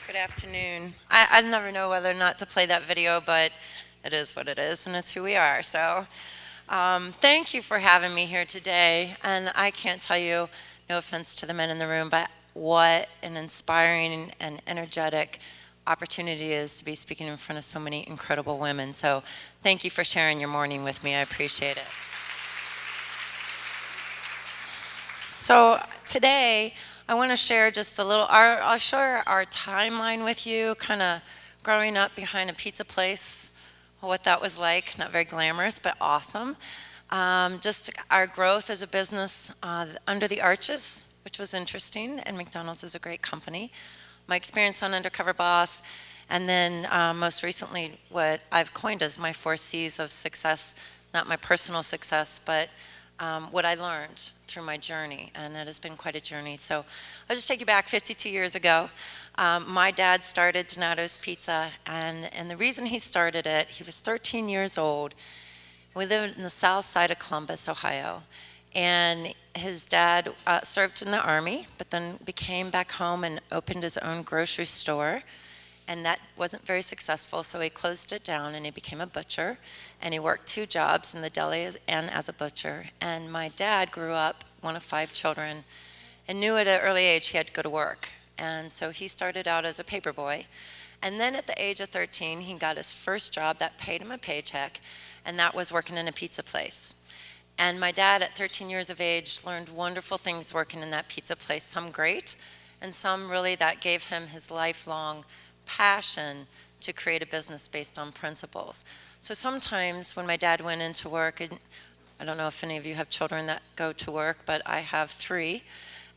Good afternoon. I never know whether or not to play that video, but it is what it is, and it's who we are. So thank you for having me here today. And I can't tell you, no offense to the men in the room, but what an inspiring and energetic opportunity it is to be speaking in front of so many incredible women. So thank you for sharing your morning with me. I appreciate it. So today, I want to share just a little, I'll share our timeline with you, kind of growing up behind a pizza place, what that was like. Not very glamorous, but awesome. Just our growth as a business under the arches, which was interesting, and McDonald's is a great company. My experience on Undercover Boss, and then most recently what I've coined as my 4 C's of success, not my personal success, but what I learned through my journey, and it has been quite a journey. So I'll just take you back 52 years ago. My dad started Donato's Pizza, and the reason he started it, he was 13 years old. We lived in the south side of Columbus, Ohio, and his dad served in the Army, but then came back home and opened his own grocery store, and that wasn't very successful, so he closed it down and he became a butcher, and he worked 2 jobs in the deli and as a butcher. And my dad grew up one of 5 children and knew at an early age he had to go to work, and so he started out as a paper boy, and then at the age of 13 he got his first job that paid him a paycheck, and that was working in a pizza place. And my dad at 13 years of age learned wonderful things working in that pizza place, some great and some really that gave him his lifelong passion to create a business based on principles. So sometimes when my dad went into work, and I don't know if any of you have children that go to work, but I have 3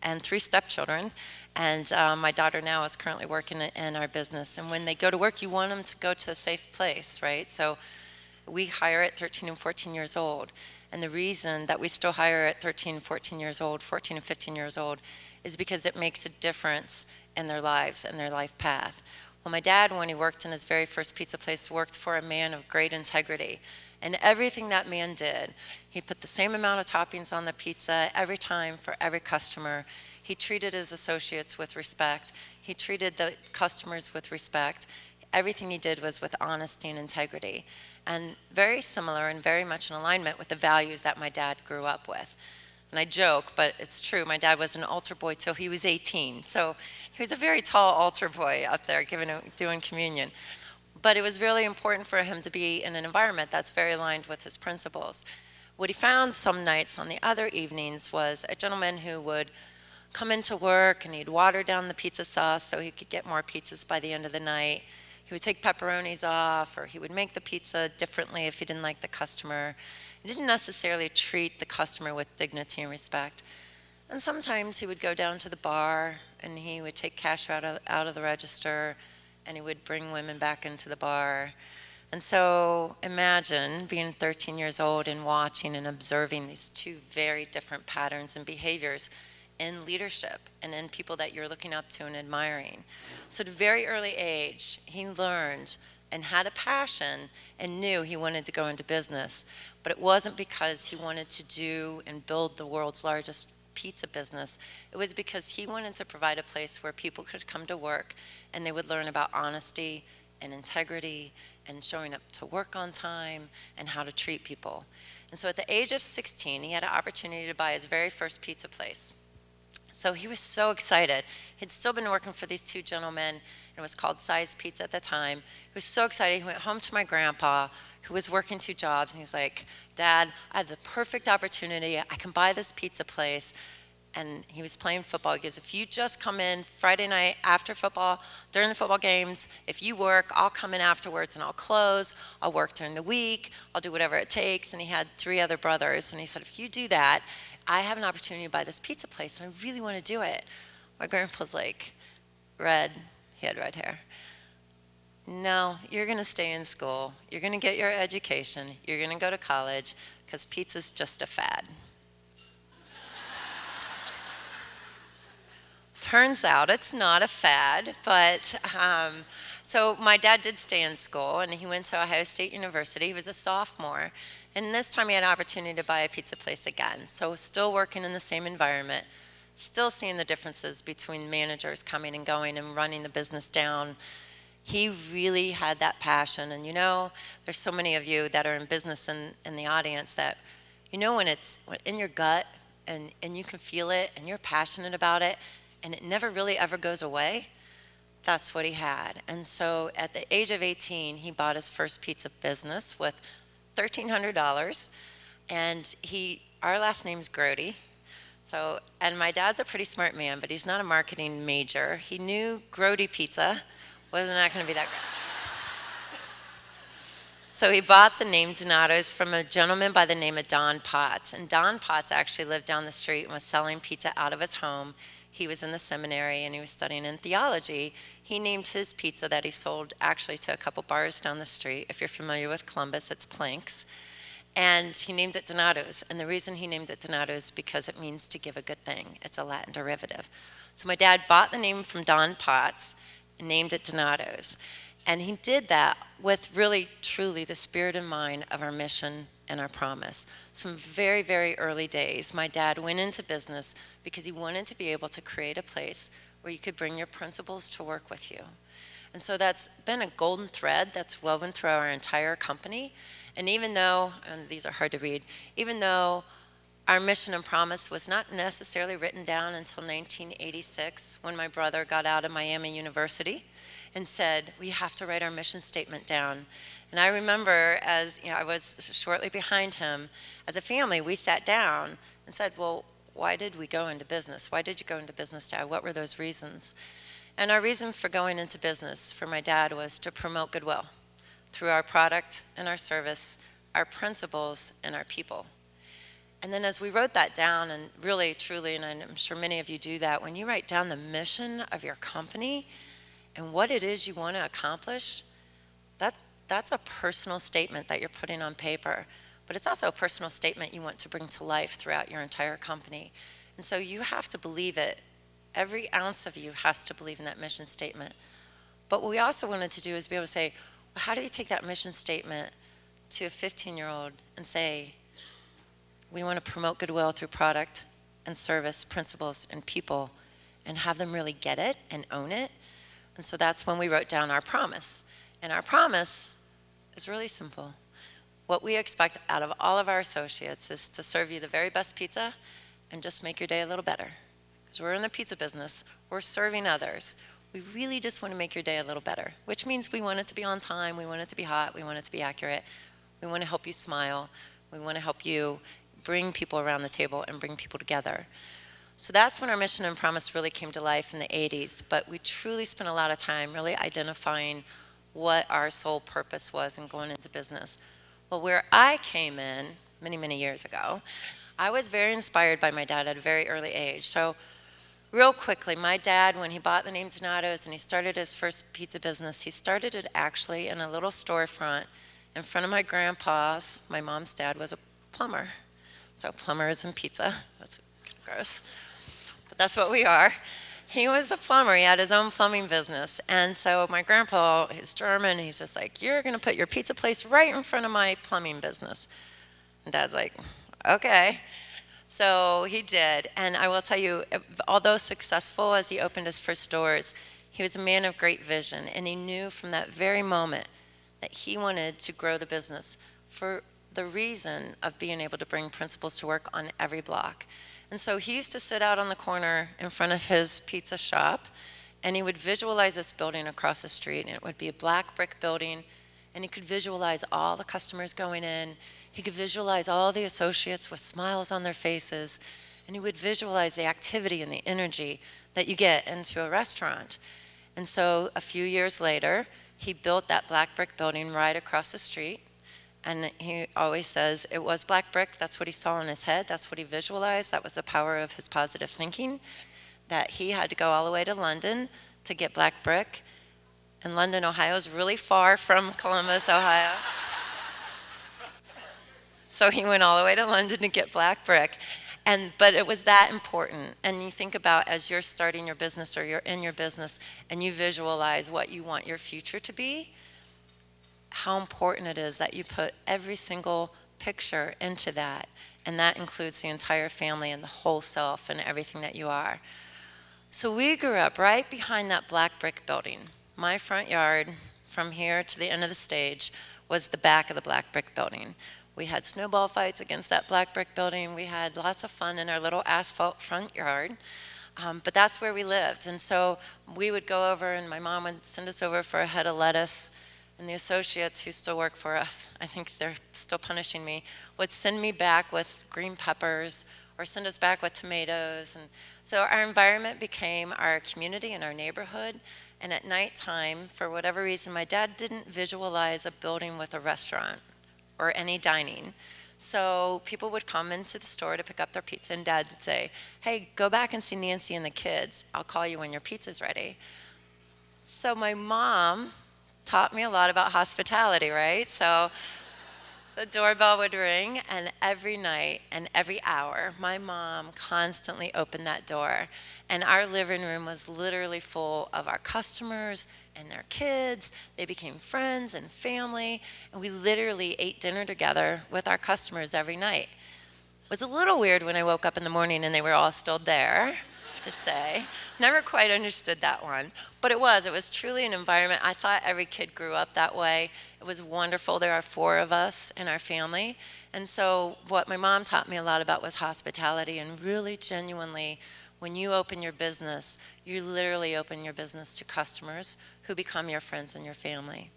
and 3 stepchildren, and my daughter now is currently working in our business. And when they go to work, you want them to go to a safe place, right? So we hire at 13 and 14 years old. And the reason that we still hire at 13 and 14 years old, 14 and 15 years old, is because it makes a difference in their lives and their life path. Well, my dad, when he worked in his very first pizza place, worked for a man of great integrity. And everything that man did, he put the same amount of toppings on the pizza every time for every customer. He treated his associates with respect. He treated the customers with respect. Everything he did was with honesty and integrity. And very similar and very much in alignment with the values that my dad grew up with. And I joke, but it's true, my dad was an altar boy till he was 18. So he was a very tall altar boy up there doing communion. But it was really important for him to be in an environment that's very aligned with his principles. What he found some nights on the other evenings was a gentleman who would come into work and he'd water down the pizza sauce so he could get more pizzas by the end of the night. He would take pepperonis off, or he would make the pizza differently if he didn't like the customer. He didn't necessarily treat the customer with dignity and respect. And sometimes he would go down to the bar and he would take cash out of the register, and he would bring women back into the bar. And so imagine being 13 years old and watching and observing these 2 very different patterns and behaviors in leadership and in people that you're looking up to and admiring. So at a very early age, he learned and had a passion and knew he wanted to go into business. But it wasn't because he wanted to do and build the world's largest pizza business. It was because he wanted to provide a place where people could come to work and they would learn about honesty and integrity and showing up to work on time and how to treat people. And so at the age of 16, he had an opportunity to buy his very first pizza place. So he was so excited. He'd still been working for these 2 gentlemen, and it was called Size Pizza at the time. He was so excited. He went home to my grandpa, who was working 2 jobs, and he's like, "Dad, I have the perfect opportunity. I can buy this pizza place." And he was playing football. He goes, "If you just come in Friday night after football, during the football games, if you work, I'll come in afterwards and I'll close. I'll work during the week. I'll do whatever it takes." And he had 3 other brothers. And he said, "If you do that, I have an opportunity to buy this pizza place, and I really want to do it." My grandpa's like, he had red hair. "No, you're going to stay in school. You're going to get your education. You're going to go to college, because pizza's just a fad." Turns out it's not a fad, but so my dad did stay in school, and he went to Ohio State University. He was a sophomore, and this time he had an opportunity to buy a pizza place again. So still working in the same environment, still seeing the differences between managers coming and going and running the business down. He really had that passion. And there's so many of you that are in business in the audience that, when it's in your gut and you can feel it and you're passionate about it and it never really ever goes away. That's what he had. And so at the age of 18, he bought his first pizza business with $1,300. And our last name's Grote. So, and my dad's a pretty smart man, but he's not a marketing major. He knew Grote pizza was not going to be that great. So he bought the name Donato's from a gentleman by the name of Don Potts. And Don Potts actually lived down the street and was selling pizza out of his home. He was in the seminary and he was studying in theology. He named his pizza that he sold actually to a couple bars down the street. If you're familiar with Columbus, it's Planks. And he named it Donato's. And the reason he named it Donato's is because it means to give a good thing. It's a Latin derivative. So my dad bought the name from Don Potts and named it Donato's. And he did that with really, truly the spirit and mind of our mission and our promise. So from very, very early days, my dad went into business because he wanted to be able to create a place where you could bring your principles to work with you. And so that's been a golden thread that's woven through our entire company. And even though, and these are hard to read, even though our mission and promise was not necessarily written down until 1986 when my brother got out of Miami University and said, we have to write our mission statement down. And I remember I was shortly behind him, as a family, we sat down and said, well, why did we go into business? Why did you go into business, Dad? What were those reasons? And our reason for going into business for my dad was to promote goodwill through our product and our service, our principles, and our people. And then as we wrote that down, and really, truly, and I'm sure many of you do that, when you write down the mission of your company and what it is you want to accomplish, that's a personal statement that you're putting on paper. But it's also a personal statement you want to bring to life throughout your entire company. And so you have to believe it. Every ounce of you has to believe in that mission statement. But what we also wanted to do is be able to say, well, how do you take that mission statement to a 15-year-old and say, we want to promote goodwill through product and service, principles, and people, and have them really get it and own it? And so that's when we wrote down our promise. And our promise is really simple. What we expect out of all of our associates is to serve you the very best pizza and just make your day a little better. Because we're in the pizza business, we're serving others. We really just want to make your day a little better, which means we want it to be on time, we want it to be hot, we want it to be accurate, we want to help you smile, we want to help you bring people around the table and bring people together. So that's when our mission and promise really came to life in the 80s, but we truly spent a lot of time really identifying what our sole purpose was in going into business. Well, where I came in many, many years ago, I was very inspired by my dad at a very early age. So real quickly, my dad, when he bought the name Donato's and he started his first pizza business, he started it actually in a little storefront in front of my grandpa's. My mom's dad was a plumber. So plumbers and pizza, that's kind of gross, but that's what we are. He was a plumber, he had his own plumbing business. And so my grandpa, he's German, he's just like, you're gonna put your pizza place right in front of my plumbing business. And Dad's like, okay. So he did, and I will tell you, although successful as he opened his first doors, he was a man of great vision, and he knew from that very moment that he wanted to grow the business for the reason of being able to bring principles to work on every block. And so he used to sit out on the corner in front of his pizza shop, and he would visualize this building across the street, and it would be a black brick building, and he could visualize all the customers going in. He could visualize all the associates with smiles on their faces, and he would visualize the activity and the energy that you get into a restaurant. And so a few years later, he built that black brick building right across the street. And he always says it was black brick. That's what he saw in his head. That's what he visualized. That was the power of his positive thinking, that he had to go all the way to London to get black brick. And London, Ohio is really far from Columbus, Ohio. So he went all the way to London to get black brick. But it was that important. And you think about as you're starting your business or you're in your business and you visualize what you want your future to be, how important it is that you put every single picture into that and that includes the entire family and the whole self and everything that you are. So we grew up right behind that black brick building. My front yard, from here to the end of the stage, was the back of the black brick building. We had snowball fights against that black brick building. We had lots of fun in our little asphalt front yard. But that's where we lived. And so we would go over, and my mom would send us over for a head of lettuce. And the associates who still work for us, I think they're still punishing me, would send me back with green peppers or send us back with tomatoes. And so our environment became our community and our neighborhood. And at nighttime, for whatever reason, my dad didn't visualize a building with a restaurant or any dining. So people would come into the store to pick up their pizza, and Dad would say, "Hey, go back and see Nancy and the kids. I'll call you when your pizza's ready." So my mom taught me a lot about hospitality, right? So the doorbell would ring, and every night and every hour, my mom constantly opened that door. And our living room was literally full of our customers and their kids. They became friends and family, and we literally ate dinner together with our customers every night. It was a little weird when I woke up in the morning and they were all still there, I have to say. Never quite understood that one, but it was truly an environment. I thought every kid grew up that way. It was wonderful. There are 4 of us in our family, and so what my mom taught me a lot about was hospitality, and really genuinely, when you open your business, you literally open your business to customers who become your friends and your family.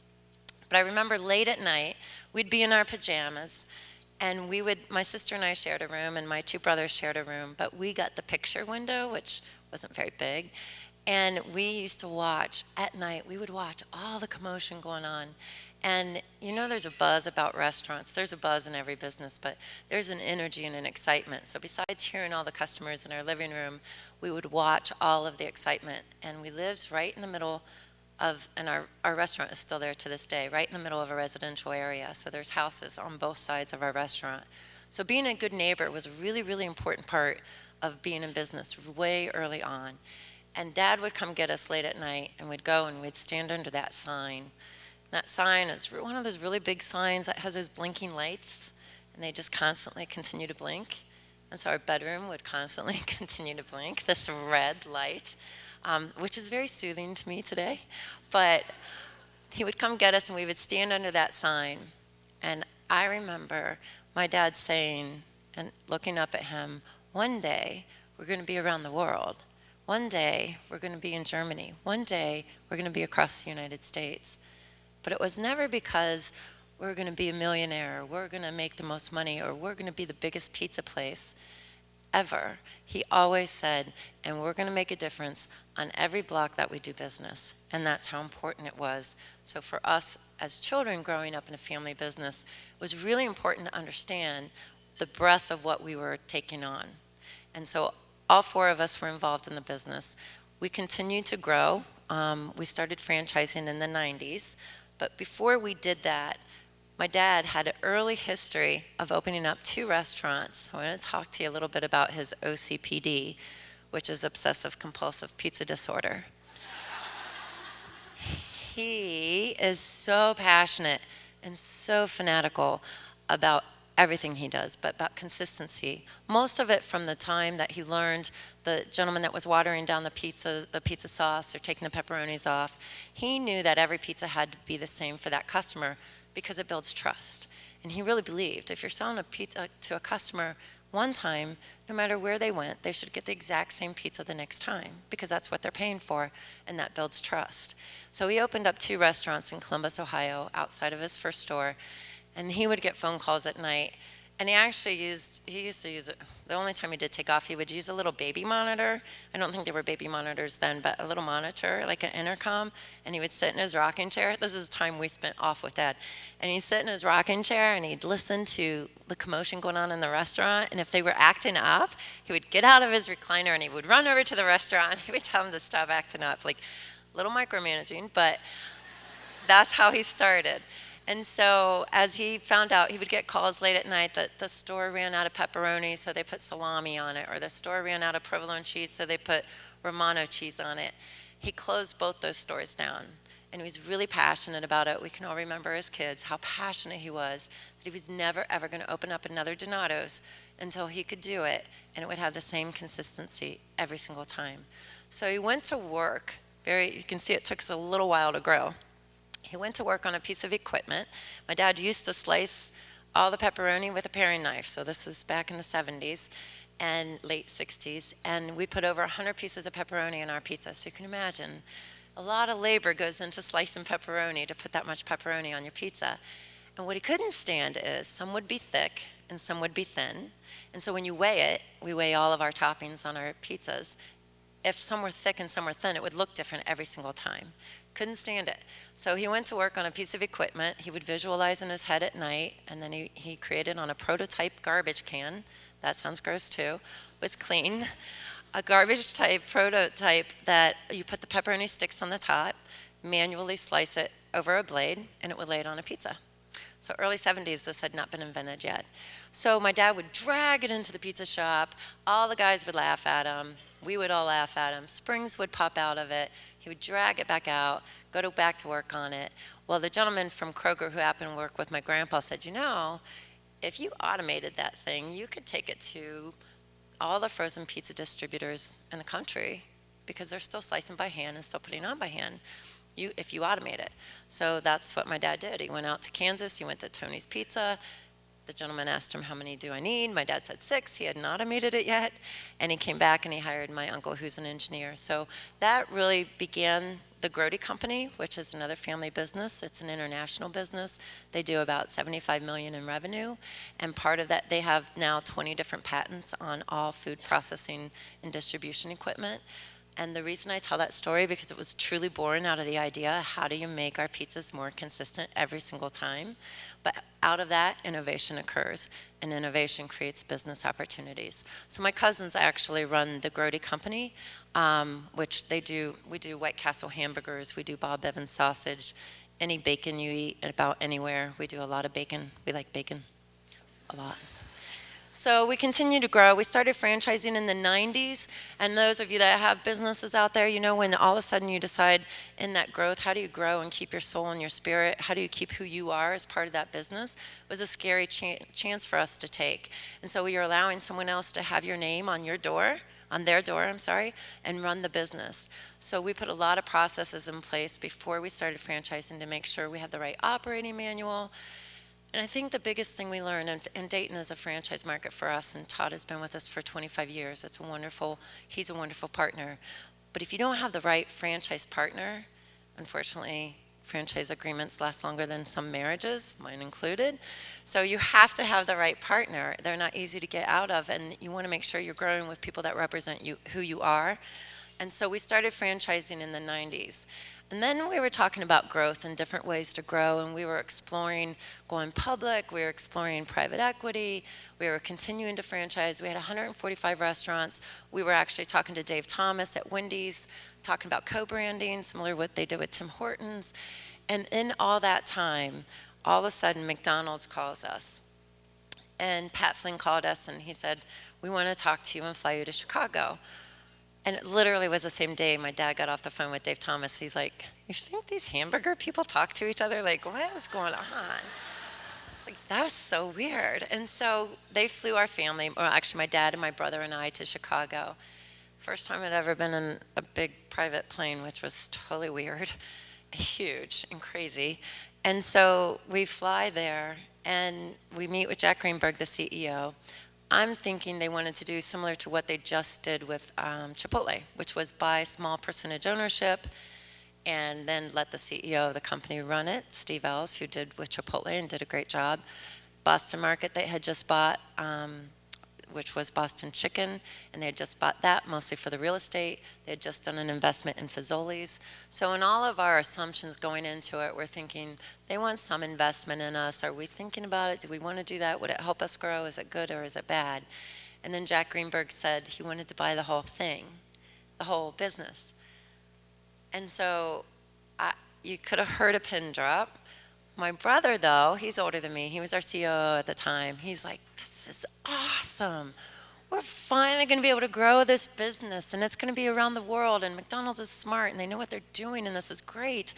But I remember late at night, we'd be in our pajamas, and my sister and I shared a room, and my 2 brothers shared a room, but we got the picture window, which wasn't very big, and we used to watch, at night, we would watch all the commotion going on. And you know there's a buzz about restaurants. There's a buzz in every business, but there's an energy and an excitement. So besides hearing all the customers in our living room, we would watch all of the excitement. And we lived right in the middle of, and our restaurant is still there to this day, right in the middle of a residential area. So there's houses on both sides of our restaurant. So being a good neighbor was a really, really important part of being in business way early on. And Dad would come get us late at night, and we'd go and we'd stand under that sign. That sign is one of those really big signs that has those blinking lights, and they just constantly continue to blink. And so our bedroom would constantly continue to blink, this red light, which is very soothing to me today. But he would come get us, and we would stand under that sign. And I remember my dad saying, and looking up at him, "One day we're going to be around the world. One day we're going to be in Germany. One day we're going to be across the United States." But it was never because we're going to be a millionaire, or we're going to make the most money, or we're going to be the biggest pizza place ever. He always said, "And we're going to make a difference on every block that we do business." And that's how important it was. So for us as children growing up in a family business, it was really important to understand the breadth of what we were taking on. And so all 4 of us were involved in the business. We continued to grow. We started franchising in the 90s. But before we did that, my dad had an early history of opening up 2 restaurants. I want to talk to you a little bit about his OCPD, which is obsessive compulsive pizza disorder. He is so passionate and so fanatical about everything he does, but about consistency. Most of it from the time that he learned the gentleman that was watering down the pizza sauce or taking the pepperonis off, he knew that every pizza had to be the same for that customer because it builds trust. And he really believed if you're selling a pizza to a customer one time, no matter where they went, they should get the exact same pizza the next time because that's what they're paying for, and that builds trust. So he opened up 2 restaurants in Columbus, Ohio, outside of his first store. And he would get phone calls at night. And he used to use it, the only time he did take off, he would use a little baby monitor. I don't think there were baby monitors then, but a little monitor, like an intercom. And he would sit in his rocking chair. This is time we spent off with Dad. And he'd sit in his rocking chair and he'd listen to the commotion going on in the restaurant. And if they were acting up, he would get out of his recliner and he would run over to the restaurant. He would tell them to stop acting up, like little micromanaging, but that's how he started. And so as he found out, he would get calls late at night that the store ran out of pepperoni, so they put salami on it, or the store ran out of provolone cheese, so they put Romano cheese on it. He closed both those stores down. and he was really passionate about it. We can all remember as kids how passionate he was, that he was never ever going to open up another Donato's until he could do it, and it would have the same consistency every single time. So he went to work. You can see it took us a little while to grow. He went to work on a piece of equipment. My dad used to slice all the pepperoni with a paring knife. So this is back in the 70s and late 60s. And we put over 100 pieces of pepperoni in our pizza. So you can imagine a lot of labor goes into slicing pepperoni to put that much pepperoni on your pizza. And what he couldn't stand is some would be thick and some would be thin. And so when you weigh it, we weigh all of our toppings on our pizzas. If some were thick and some were thin, it would look different every single time. Couldn't stand it. So he went to work on a piece of equipment. He would visualize in his head at night, and then he created on a prototype garbage can. That sounds gross too. Was clean. A garbage type prototype that you put the pepperoni sticks on the top, manually slice it over a blade, and it would lay it on a pizza. So early 70s, this had not been invented yet. So my dad would drag it into the pizza shop. All the guys would laugh at him. We would all laugh at him. Springs would pop out of it. He would drag it back out, back to work on it. Well, the gentleman from Kroger who happened to work with my grandpa said, if you automated that thing, you could take it to all the frozen pizza distributors in the country because they're still slicing by hand and still putting on by hand if you automate it. So that's what my dad did. He went out to Kansas. He went to Tony's Pizza. The gentleman asked him, how many do I need? My dad said 6. He hadn't automated it yet. And he came back and he hired my uncle, who's an engineer. So that really began the Grote Company, which is another family business. It's an international business. They do about $75 million in revenue. And part of that, they have now 20 different patents on all food processing and distribution equipment. And the reason I tell that story, because it was truly born out of the idea, how do you make our pizzas more consistent every single time? But out of that, innovation occurs, and innovation creates business opportunities. So my cousins actually run the Grote Company, which we do White Castle hamburgers, we do Bob Evans sausage, any bacon you eat about anywhere. We do a lot of bacon. We like bacon a lot. So we continue to grow. We started franchising in the 90s, and those of you that have businesses out there, when all of a sudden you decide in that growth, how do you grow and keep your soul and your spirit? How do you keep who you are as part of that business? It was a scary chance for us to take. And so we were allowing someone else to have your name on their door, and run the business. So we put a lot of processes in place before we started franchising to make sure we had the right operating manual. And I think the biggest thing we learned, and Dayton is a franchise market for us, and Todd has been with us for 25 years. He's a wonderful partner. But if you don't have the right franchise partner, unfortunately, franchise agreements last longer than some marriages, mine included. So you have to have the right partner. They're not easy to get out of, and you want to make sure you're growing with people that represent you, who you are. And so we started franchising in the 90s. And then we were talking about growth and different ways to grow, and we were exploring going public, we were exploring private equity, we were continuing to franchise. We had 145 restaurants. We were actually talking to Dave Thomas at Wendy's, talking about co-branding, similar to what they did with Tim Hortons. And in all that time, all of a sudden McDonald's calls us. And Pat Flynn called us and he said, we want to talk to you and fly you to Chicago. And it literally was the same day my dad got off the phone with Dave Thomas. He's like, you think these hamburger people talk to each other? Like, what is going on? It's like, that's so weird. And so they flew our family, or actually my dad and my brother and I, to Chicago. First time I'd ever been in a big private plane, which was totally weird, huge and crazy. And so we fly there and we meet with Jack Greenberg, the CEO. I'm thinking they wanted to do similar to what they just did with Chipotle, which was buy small percentage ownership and then let the CEO of the company run it, Steve Ells, who did with Chipotle and did a great job. Boston Market they had just bought, which was Boston Chicken, and they had just bought that mostly for the real estate. They had just done an investment in Fazoli's. So in all of our assumptions going into it, we're thinking, they want some investment in us. Are we thinking about it? Do we want to do that? Would it help us grow? Is it good or is it bad? And then Jack Greenberg said he wanted to buy the whole thing, the whole business. And so you could have heard a pin drop. My brother, though, he's older than me. He was our COO at the time. He's like, this is awesome. We're finally going to be able to grow this business, and it's going to be around the world, and McDonald's is smart, and they know what they're doing, and this is great.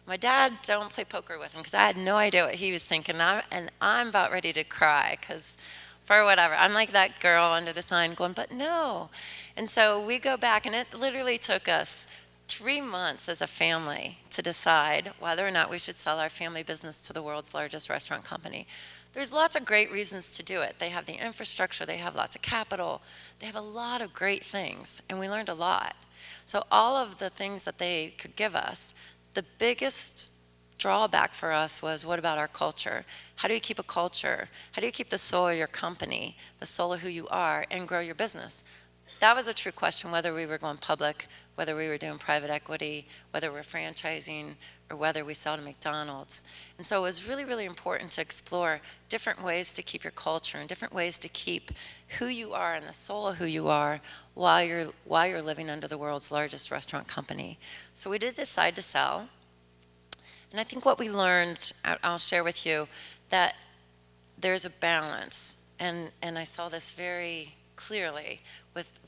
My dad, don't play poker with him because I had no idea what he was thinking. And I'm about ready to cry because for whatever. I'm like that girl under the sign going, but no. And so we go back, and it literally took us 3 months as a family to decide whether or not we should sell our family business to the world's largest restaurant company. There's lots of great reasons to do it. They have the infrastructure, they have lots of capital, they have a lot of great things, and we learned a lot. So all of the things that they could give us, the biggest drawback for us was, what about our culture? How do you keep a culture? How do you keep the soul of your company, the soul of who you are, and grow your business? That was a true question, whether we were going public, whether we were doing private equity, whether we're franchising, or whether we sell to McDonald's. And so it was really, really important to explore different ways to keep your culture and different ways to keep who you are and the soul of who you are while you're living under the world's largest restaurant company. So we did decide to sell. And I think what we learned, I'll share with you, that there's a balance. And I saw this very clearly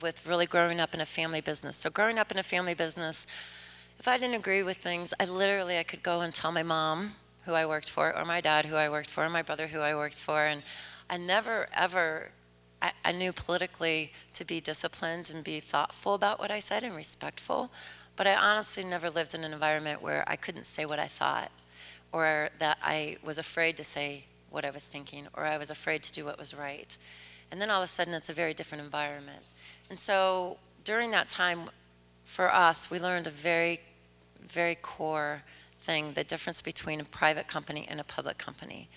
with really growing up in a family business. So growing up in a family business, if I didn't agree with things, I could go and tell my mom who I worked for, or my dad who I worked for, or my brother who I worked for. And I never, ever, I knew politically to be disciplined and be thoughtful about what I said and respectful. But I honestly never lived in an environment where I couldn't say what I thought, or that I was afraid to say what I was thinking, or I was afraid to do what was right. And then all of a sudden, it's a very different environment. And so during that time, for us, we learned a very, very core thing, the difference between a private company and a public company.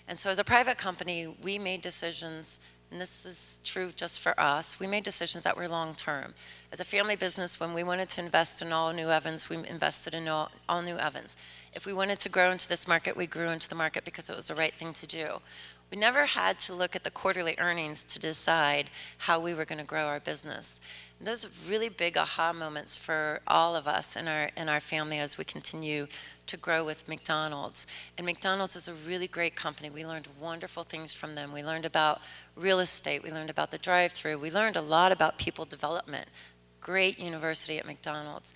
And so as a private company, we made decisions, and this is true just for us, we made decisions that were long-term. As a family business, when we wanted to invest in all new ovens, we invested in all new ovens. If we wanted to grow into this market, we grew into the market because it was the right thing to do. We never had to look at the quarterly earnings to decide how we were going to grow our business. And those are really big aha moments for all of us in our family as we continue to grow with McDonald's. And McDonald's is a really great company. We learned wonderful things from them. We learned about real estate. We learned about the drive-thru. We learned a lot about people development. Great university at McDonald's.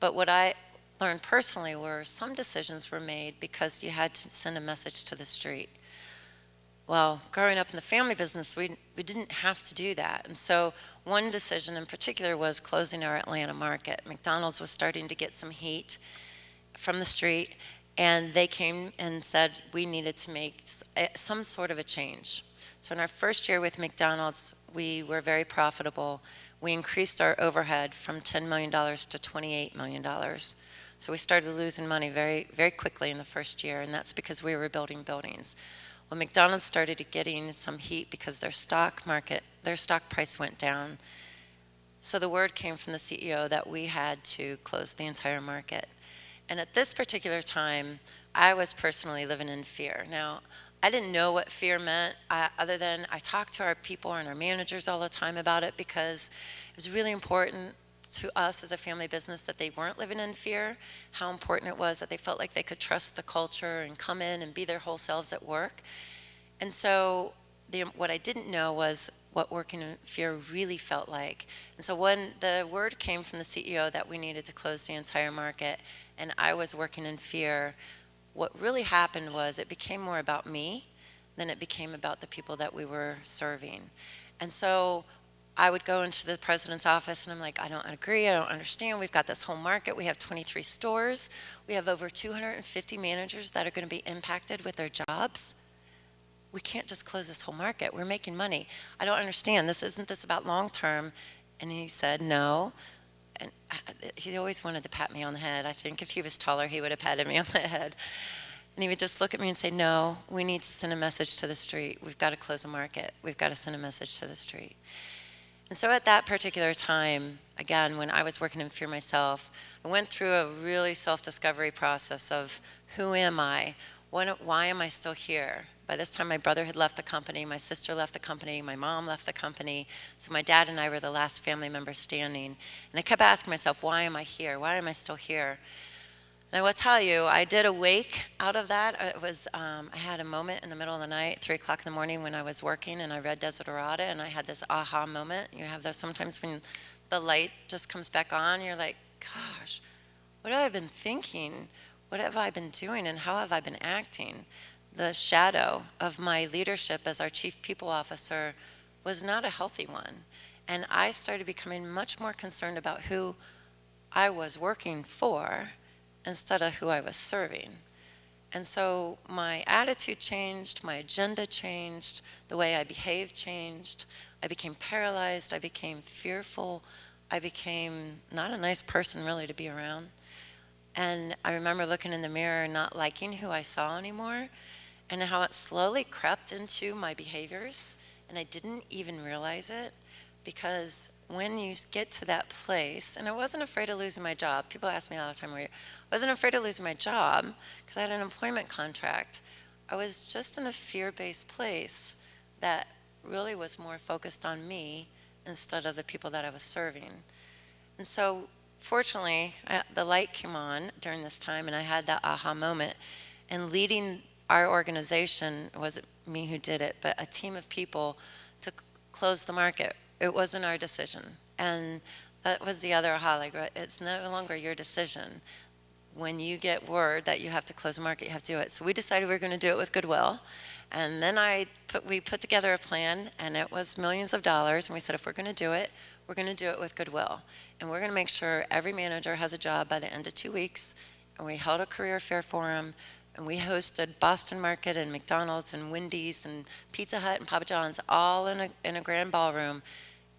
But what I learned personally were some decisions were made because you had to send a message to the street. Well, growing up in the family business, we didn't have to do that. And so one decision in particular was closing our Atlanta market. McDonald's was starting to get some heat from the street, and they came and said we needed to make some sort of a change. So in our first year with McDonald's, we were very profitable. We increased our overhead from $10 million to $28 million. So we started losing money very, very quickly in the first year, and that's because we were building buildings. Well, McDonald's started getting some heat because their stock price went down. So the word came from the CEO that we had to close the entire market. And at this particular time, I was personally living in fear. Now, I didn't know what fear meant, other than I talked to our people and our managers all the time about it, because it was really important to us as a family business that they weren't living in fear, how important it was that they felt like they could trust the culture and come in and be their whole selves at work. And so what I didn't know was what working in fear really felt like. And so when the word came from the CEO that we needed to close the entire market, and I was working in fear, what really happened was it became more about me than it became about the people that we were serving. And so I would go into the president's office and I'm like, I don't agree, I don't understand. We've got this whole market. We have 23 stores. We have over 250 managers that are going to be impacted with their jobs. We can't just close this whole market. We're making money. I don't understand. Isn't this about long term? And he said, no. And he always wanted to pat me on the head. I think if he was taller, he would have patted me on the head. And he would just look at me and say, no, we need to send a message to the street. We've got to close a market. We've got to send a message to the street. And so at that particular time, again, when I was working in fear myself, I went through a really self-discovery process of who am I? Why am I still here? By this time, my brother had left the company, my sister left the company, my mom left the company, so my dad and I were the last family members standing. And I kept asking myself, why am I here? Why am I still here? And I will tell you, I did awake out of that. I had a moment in the middle of the night, 3 o'clock in the morning when I was working, and I read Desiderata, and I had this aha moment. You have those sometimes when the light just comes back on, you're like, gosh, what have I been thinking? what have I been doing and how have I been acting? The shadow of my leadership as our chief people officer was not a healthy one. And I started becoming much more concerned about who I was working for instead of who I was serving. And so my attitude changed, my agenda changed, the way I behaved changed. I became paralyzed, I became fearful, I became not a nice person really to be around. And I remember looking in the mirror and not liking who I saw anymore, and how it slowly crept into my behaviors, and I didn't even realize it, because when you get to that place, and I wasn't afraid of losing my job. People ask me all the time, I wasn't afraid of losing my job because I had an employment contract. I was just in a fear-based place that really was more focused on me instead of the people that I was serving. And so fortunately, the light came on during this time, and I had that aha moment. And leading our organization, it wasn't me who did it, but a team of people to close the market. It wasn't our decision. And that was the other aha, like, it's no longer your decision. When you get word that you have to close the market, you have to do it. So we decided we were going to do it with goodwill. And then we put together a plan, and it was millions of dollars. And we said, if we're going to do it, we're going to do it with goodwill. And we're going to make sure every manager has a job by the end of 2 weeks. And we held a career fair for them. And we hosted Boston Market and McDonald's and Wendy's and Pizza Hut and Papa John's all in a grand ballroom.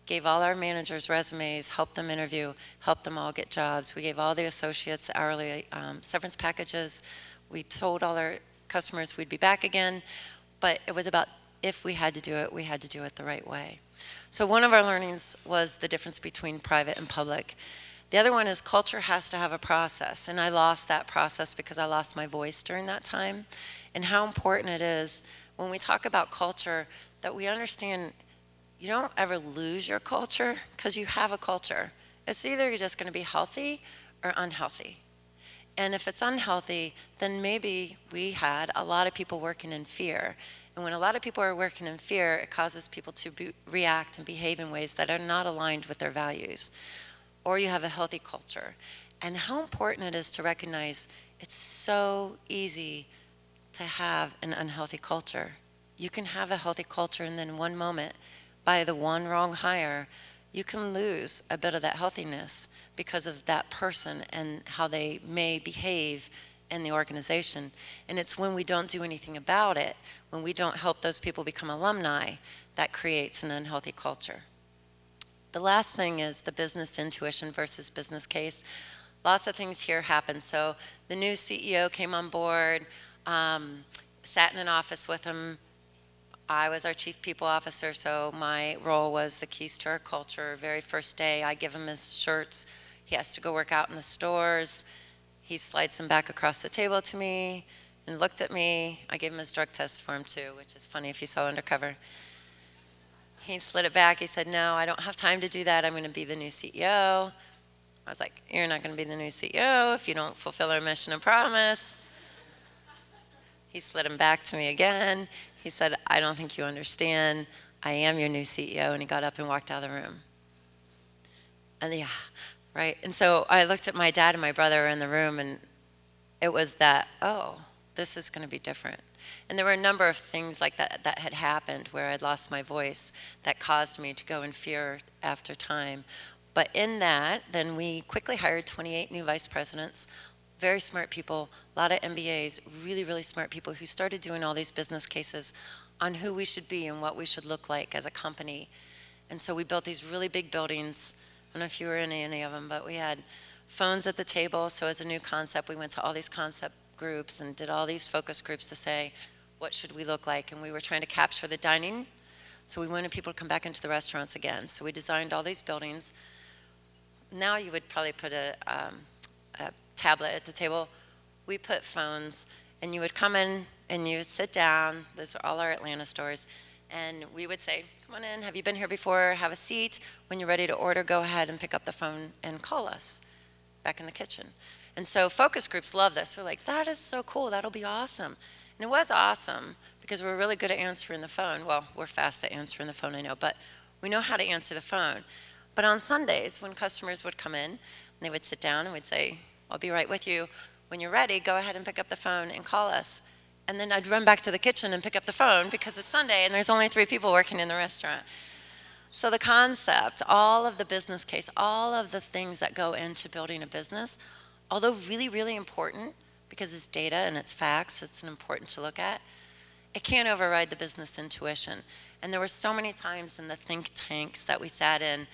Gave all our managers resumes, helped them interview, helped them all get jobs. We gave all the associates hourly severance packages. We told all our customers we'd be back again. But it was about, if we had to do it, we had to do it the right way. So one of our learnings was the difference between private and public. The other one is culture has to have a process. And I lost that process because I lost my voice during that time. And how important it is when we talk about culture that we understand you don't ever lose your culture because you have a culture. It's either you're just going to be healthy or unhealthy. And if it's unhealthy, then maybe we had a lot of people working in fear. And when a lot of people are working in fear, it causes people to react and behave in ways that are not aligned with their values. Or you have a healthy culture. And how important it is to recognize it's so easy to have an unhealthy culture. You can have a healthy culture, and then one moment, by the one wrong hire, you can lose a bit of that healthiness because of that person and how they may behave in the organization. And it's when we don't do anything about it, when we don't help those people become alumni, that creates an unhealthy culture. The last thing is the business intuition versus business case. Lots of things here happen. So the new CEO came on board, sat in an office with him. I was our chief people officer, so my role was the keys to our culture. Very first day, I give him his shirts. He has to go work out in the stores. He slides them back across the table to me and looked at me. I gave him his drug test for him too, which is funny if you saw undercover. He slid it back. He said, no, I don't have time to do that. I'm going to be the new CEO. I was like, you're not going to be the new CEO if you don't fulfill our mission and promise. He slid him back to me again. He said, I don't think you understand. I am your new CEO. And he got up and walked out of the room. And yeah, right. And so I looked at my dad and my brother in the room, and it was that, oh, this is going to be different. And there were a number of things like that that had happened where I'd lost my voice that caused me to go in fear after time. But in that, then we quickly hired 28 new vice presidents, very smart people, a lot of MBAs, really, really smart people who started doing all these business cases on who we should be and what we should look like as a company. And so we built these really big buildings. I don't know if you were in any of them, but we had phones at the table. So as a new concept, we went to all these concept groups and did all these focus groups to say, what should we look like? And we were trying to capture the dining. So we wanted people to come back into the restaurants again. So we designed all these buildings. Now you would probably put a tablet at the table. We put phones, and you would come in and you would sit down. Those are all our Atlanta stores. And we would say, come on in, have you been here before? Have a seat. When you're ready to order, go ahead and pick up the phone and call us back in the kitchen. And so focus groups love this. They're like, that is so cool, that'll be awesome. And it was awesome because we're really good at answering the phone. Well, we're fast at answering the phone, I know, but we know how to answer the phone. But on Sundays, when customers would come in, and they would sit down and we'd say, I'll be right with you. when you're ready, go ahead and pick up the phone and call us. And then I'd run back to the kitchen and pick up the phone because it's Sunday and there's only 3 people working in the restaurant. So the concept, all of the business case, all of the things that go into building a business, although really, really important because it's data and it's facts, it's important to look at, it can't override the business intuition. And there were so many times in the think tanks that we sat in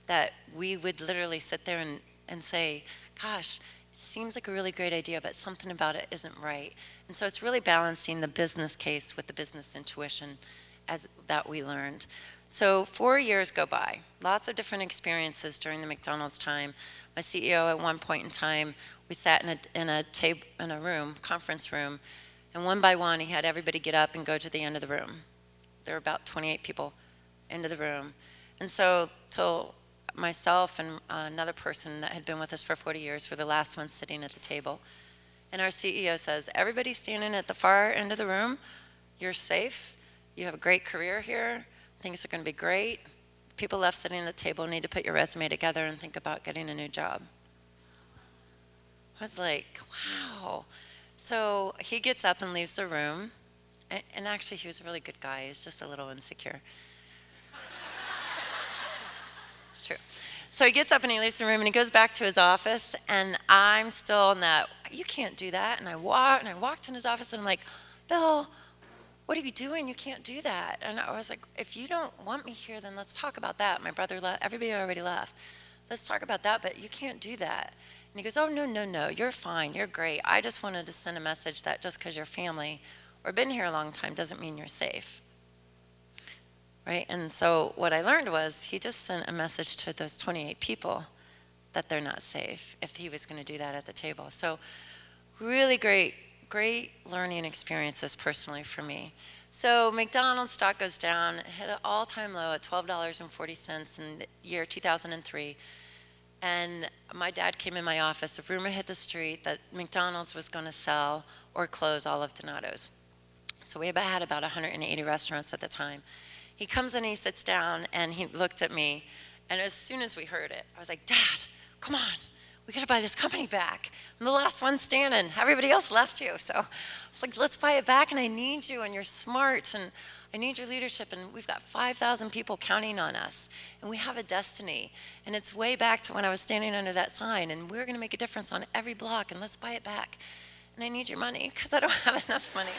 that we would literally sit there and say, gosh, it seems like a really great idea, but something about it isn't right. And so it's really balancing the business case with the business intuition as that we learned. So 4 years go by, lots of different experiences during the McDonald's time. My CEO at one point in time, we sat in a room, conference room, and one by one he had everybody get up and go to the end of the room. There were about 28 people into the room. And so till myself and another person that had been with us for 40 years were the last ones sitting at the table. And our CEO says, everybody standing at the far end of the room, you're safe, you have a great career here, things are going to be great. People left sitting at the table need to put your resume together and think about getting a new job. I was like, wow. So he gets up and leaves the room. And actually, he was a really good guy. He was just a little insecure. It's true. So he gets up and he leaves the room and he goes back to his office. And I'm still in that, you can't do that. And I walked in his office and I'm like, Bill, what are you doing? You can't do that. And I was like, if you don't want me here, then let's talk about that. My brother left. Everybody already left. Let's talk about that, but you can't do that. And he goes, oh, no, you're fine. You're great. I just wanted to send a message that just because you're family or been here a long time doesn't mean you're safe. Right? And so what I learned was he just sent a message to those 28 people that they're not safe if he was going to do that at the table. So really great learning experiences personally for me. So McDonald's stock goes down, hit an all-time low at $12.40 in the year 2003. And my dad came in my office. A rumor hit the street that McDonald's was going to sell or close all of Donato's. So we had about 180 restaurants at the time. He comes in, he sits down, and he looked at me. And as soon as we heard it, I was like, Dad, come on. We got to buy this company back. I'm the last one standing. Everybody else left you. So I was like, let's buy it back, and I need you, and you're smart, and I need your leadership, and we've got 5,000 people counting on us, and we have a destiny. And it's way back to when I was standing under that sign, and we're going to make a difference on every block, and let's buy it back. And I need your money because I don't have enough money.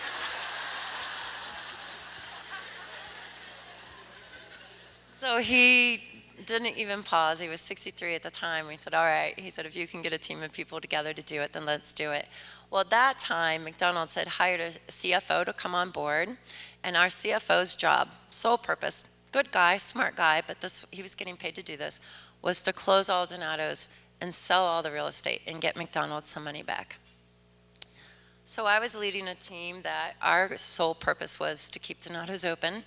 So he didn't even pause. He was 63 at the time. We said, all right. He said, if you can get a team of people together to do it, then let's do it. Well, at that time, McDonald's had hired a CFO to come on board, and our CFO's job, sole purpose, good guy, smart guy, but he was getting paid to do this, was to close all Donato's and sell all the real estate and get McDonald's some money back. So I was leading a team that our sole purpose was to keep Donato's open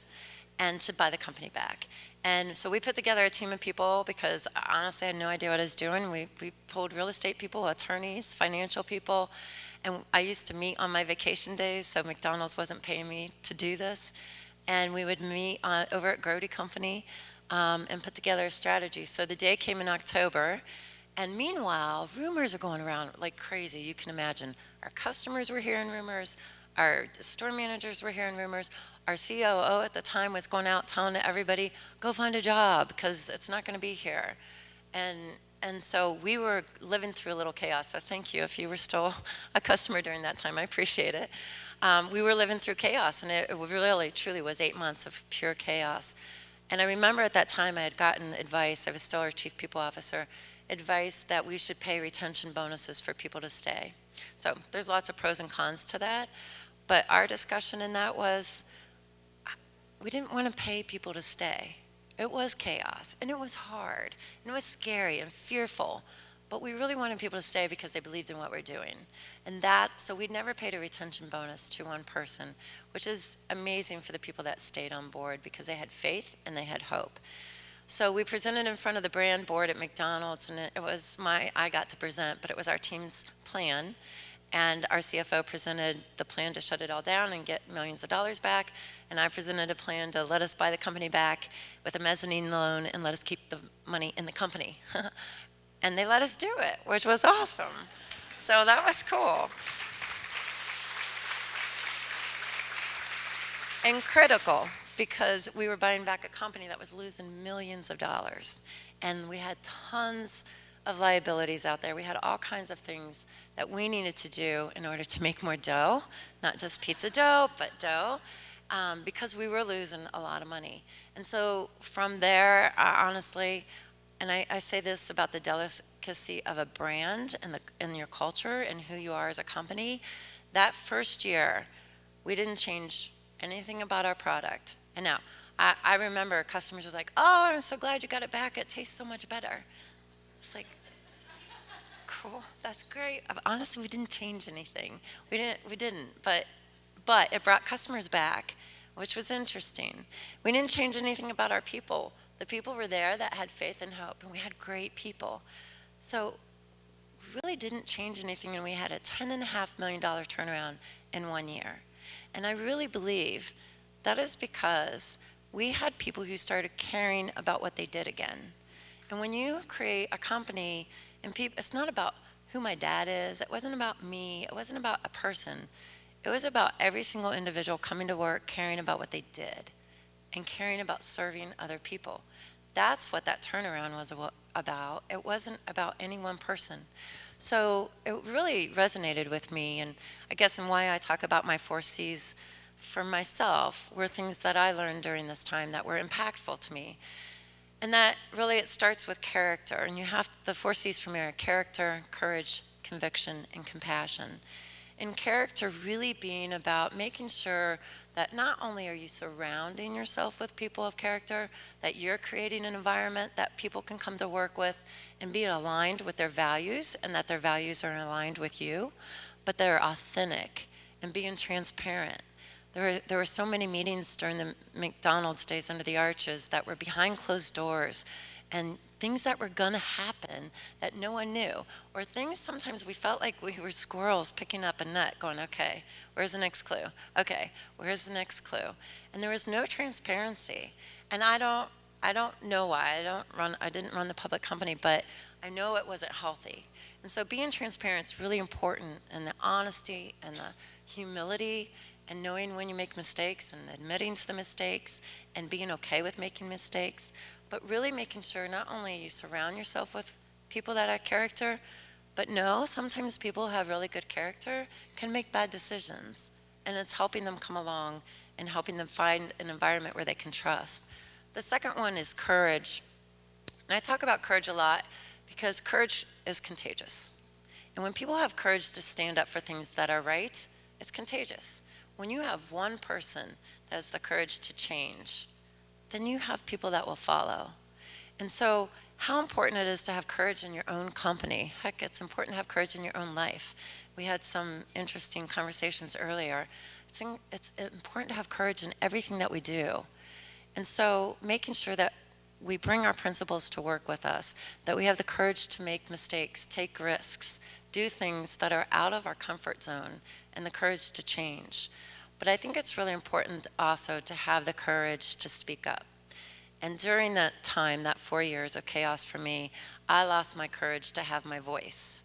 and to buy the company back. And so we put together a team of people because honestly I had no idea what I was doing. We pulled real estate people, attorneys, financial people, and I used to meet on my vacation days, so McDonald's wasn't paying me to do this. And we would meet over at Grote Company and put together a strategy. So the day came in October, and meanwhile, rumors are going around like crazy. You can imagine. Our customers were hearing rumors. Our store managers were hearing rumors. Our COO at the time was going out telling everybody, go find a job because it's not going to be here. And so we were living through a little chaos. So thank you if you were still a customer during that time. I appreciate it. We were living through chaos, and it really, truly was 8 months of pure chaos. And I remember at that time I had gotten advice, I was still our chief people officer, advice that we should pay retention bonuses for people to stay. So there's lots of pros and cons to that. But our discussion in that was, we didn't want to pay people to stay. It was chaos, and it was hard, and it was scary and fearful. But we really wanted people to stay because they believed in what we're doing. So we never paid a retention bonus to one person, which is amazing for the people that stayed on board because they had faith and they had hope. So we presented in front of the brand board at McDonald's, and it was I got to present, but it was our team's plan. And our CFO presented the plan to shut it all down and get millions of dollars back. And I presented a plan to let us buy the company back with a mezzanine loan and let us keep the money in the company. And they let us do it, which was awesome. So that was cool. And critical, because we were buying back a company that was losing millions of dollars. And we had tons of liabilities out there. We had all kinds of things that we needed to do in order to make more dough, not just pizza dough, but dough, because we were losing a lot of money. And so from there, honestly, and I say this about the delicacy of a brand and your culture and who you are as a company, that first year, we didn't change anything about our product. And now, I remember customers were like, "Oh, I'm so glad you got it back. It tastes so much better." It's like, cool, that's great. Honestly, we didn't change anything. We didn't. But it brought customers back, which was interesting. We didn't change anything about our people. The people were there that had faith and hope, and we had great people. So we really didn't change anything, and we had a $10.5 million turnaround in 1 year. And I really believe that is because we had people who started caring about what they did again. And when you create a company, and people, it's not about who my dad is, it wasn't about me, it wasn't about a person. It was about every single individual coming to work, caring about what they did, and caring about serving other people. That's what that turnaround was about. It wasn't about any one person. So it really resonated with me, and I guess and why I talk about my 4 C's for myself were things that I learned during this time that were impactful to me. And that really, it starts with character, and you have the 4 C's for me are character, courage, conviction, and compassion. And character really being about making sure that not only are you surrounding yourself with people of character, that you're creating an environment that people can come to work with and be aligned with their values, and that their values are aligned with you, but they're authentic and being transparent. There were so many meetings during the McDonald's days under the arches that were behind closed doors, and things that were going to happen that no one knew, or things sometimes we felt like we were squirrels picking up a nut going, okay, where's the next clue? Okay, where's the next clue? And there was no transparency. And I don't know why. I didn't run the public company, but I know it wasn't healthy. And so being transparent is really important, and the honesty and the humility and knowing when you make mistakes and admitting to the mistakes and being okay with making mistakes, but really making sure not only you surround yourself with people that have character, but no, sometimes people who have really good character can make bad decisions, and it's helping them come along and helping them find an environment where they can trust. The second one is courage. And I talk about courage a lot because courage is contagious. And when people have courage to stand up for things that are right, it's contagious. When you have one person that has the courage to change, then you have people that will follow. And so how important it is to have courage in your own company. Heck, it's important to have courage in your own life. We had some interesting conversations earlier. It's important to have courage in everything that we do. And so making sure that we bring our principles to work with us, that we have the courage to make mistakes, take risks, do things that are out of our comfort zone, and the courage to change. But I think it's really important also to have the courage to speak up. And during that time, that 4 years of chaos for me, I lost my courage to have my voice.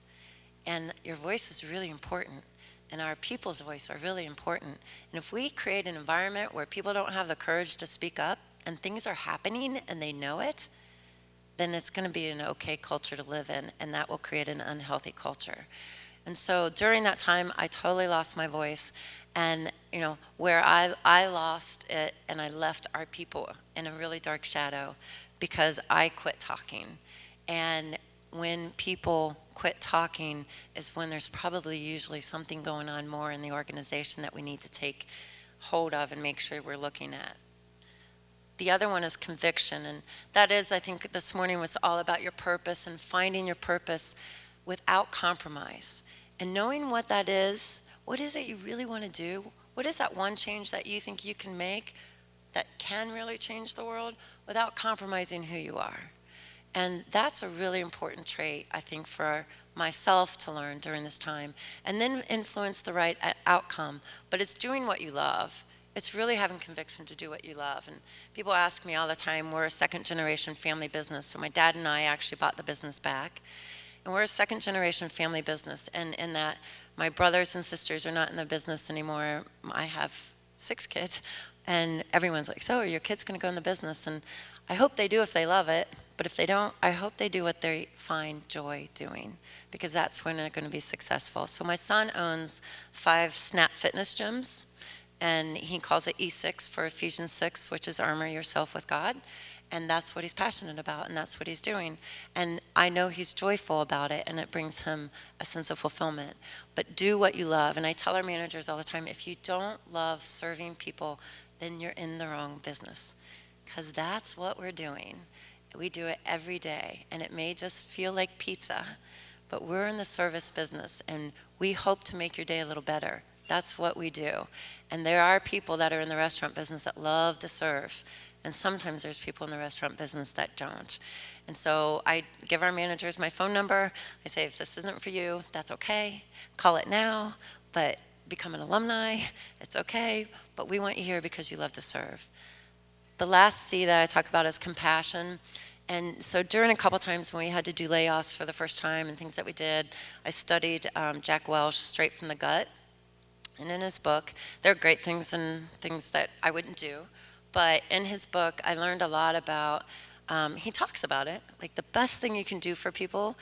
And your voice is really important, and our people's voice are really important. And if we create an environment where people don't have the courage to speak up and things are happening and they know it, then it's going to be an okay culture to live in, and that will create an unhealthy culture. And so during that time, I totally lost my voice. And, where I lost it and I left our people in a really dark shadow because I quit talking. And when people quit talking is when there's probably usually something going on more in the organization that we need to take hold of and make sure we're looking at. The other one is conviction, and that is, I think this morning was all about your purpose and finding your purpose without compromise. And knowing what that is, what is it you really want to do? What is that one change that you think you can make that can really change the world without compromising who you are? And that's a really important trait, I think, for myself to learn during this time, and then influence the right outcome. But it's doing what you love. It's really having conviction to do what you love. And people ask me all the time, we're a second generation family business. So my dad and I actually bought the business back. And we're a second generation family business. And in that, my brothers and sisters are not in the business anymore. I have 6 kids. And everyone's like, so are your kids going to go in the business? And I hope they do if they love it. But if they don't, I hope they do what they find joy doing, because that's when they're going to be successful. So my son owns 5 Snap Fitness gyms, and he calls it E6 for Ephesians 6, which is armor yourself with God. And that's what he's passionate about, and that's what he's doing. And I know he's joyful about it, and it brings him a sense of fulfillment. But do what you love. And I tell our managers all the time, if you don't love serving people, then you're in the wrong business, because that's what we're doing. We do it every day, and it may just feel like pizza, but we're in the service business, and we hope to make your day a little better. That's what we do. And there are people that are in the restaurant business that love to serve, and sometimes there's people in the restaurant business that don't. And so I give our managers my phone number. I say, if this isn't for you, that's okay. Call it now, but become an alumni. It's okay, but we want you here because you love to serve. The last C that I talk about is compassion. And so during a couple times when we had to do layoffs for the first time and things that we did, I studied Jack Welch, Straight from the Gut. And in his book, there are great things and things that I wouldn't do. But in his book, I learned a lot about, he talks about it, like the best thing you can do for people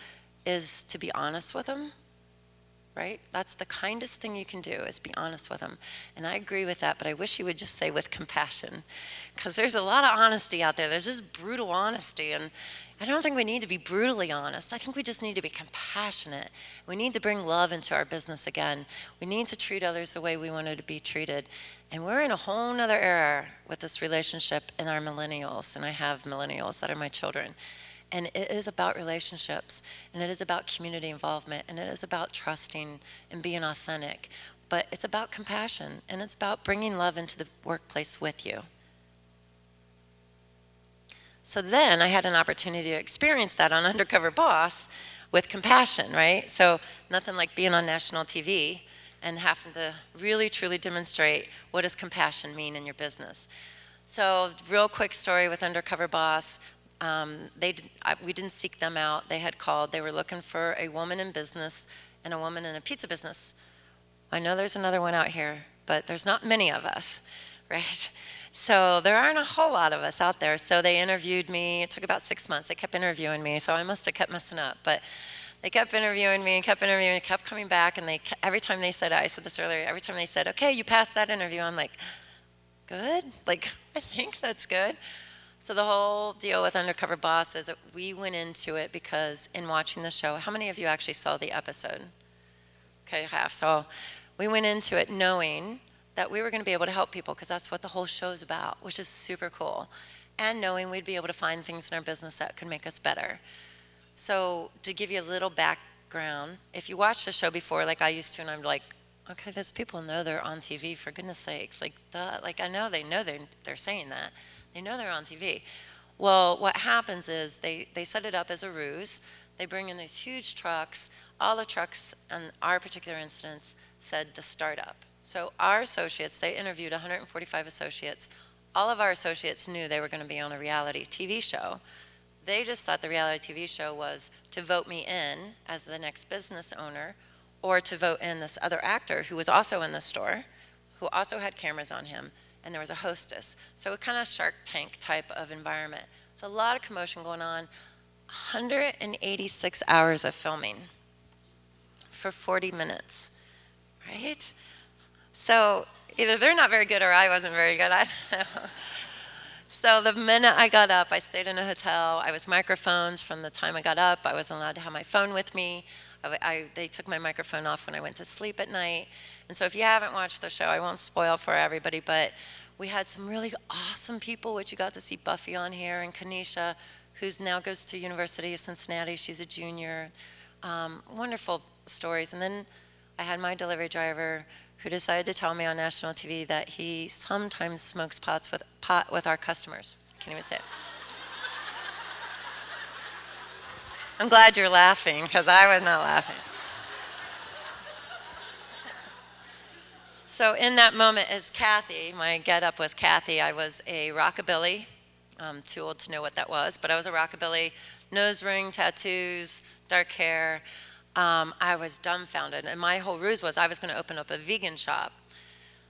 is to be honest with them. Right? That's the kindest thing you can do, is be honest with them. And I agree with that, but I wish you would just say with compassion, because there's a lot of honesty out there. There's just brutal honesty, and I don't think we need to be brutally honest. I think we just need to be compassionate. We need to bring love into our business again. We need to treat others the way we wanted to be treated. And we're in a whole nother era with this relationship in our millennials, and I have millennials that are my children. And it is about relationships, and it is about community involvement, and it is about trusting and being authentic. But it's about compassion, and it's about bringing love into the workplace with you. So then I had an opportunity to experience that on Undercover Boss with compassion, right? So nothing like being on national TV and having to really, truly demonstrate what does compassion mean in your business. So real quick story with Undercover Boss. We didn't seek them out. They had called. They were looking for a woman in business and a woman in a pizza business. I know there's another one out here, but there's not many of us, right? So there aren't a whole lot of us out there. So they interviewed me. It took about 6 months. They kept interviewing me, so I must have kept messing up. But they kept interviewing me, kept coming back, and every time they said, I said this earlier, every time they said, okay, you passed that interview, I'm like, good? Like, I think that's good. So the whole deal with Undercover Boss is that we went into it because in watching the show, how many of you actually saw the episode? Okay, half. So we went into it knowing that we were going to be able to help people, because that's what the whole show's about, which is super cool. And knowing we'd be able to find things in our business that could make us better. So to give you a little background, if you watched the show before, like I used to, and I'm like, okay, those people know they're on TV, for goodness sakes. Like, duh. Like, I know they're saying that. They know they're on TV. Well, what happens is they set it up as a ruse. They bring in these huge trucks. All the trucks on our particular instance said the startup. So our associates, they interviewed 145 associates. All of our associates knew they were going to be on a reality TV show. They just thought the reality TV show was to vote me in as the next business owner, or to vote in this other actor who was also in the store, who also had cameras on him, and there was a hostess. So a kind of Shark Tank type of environment. So a lot of commotion going on. 186 hours of filming for 40 minutes, right? So either they're not very good or I wasn't very good, I don't know. So the minute I got up, I stayed in a hotel. I was microphoned from the time I got up. I wasn't allowed to have my phone with me. They took my microphone off when I went to sleep at night. And so if you haven't watched the show, I won't spoil for everybody, but we had some really awesome people, which you got to see Buffy on here, and Kanisha, who's now goes to University of Cincinnati. She's a junior. Wonderful stories. And then I had my delivery driver who decided to tell me on national TV that he sometimes smokes pot with our customers. Can't even say it. I'm glad you're laughing, because I was not laughing. So in that moment, as Kathy, my get-up was Kathy. I was a rockabilly. I'm too old to know what that was, but I was a rockabilly, nose ring, tattoos, dark hair. I was dumbfounded, and my whole ruse was I was going to open up a vegan shop.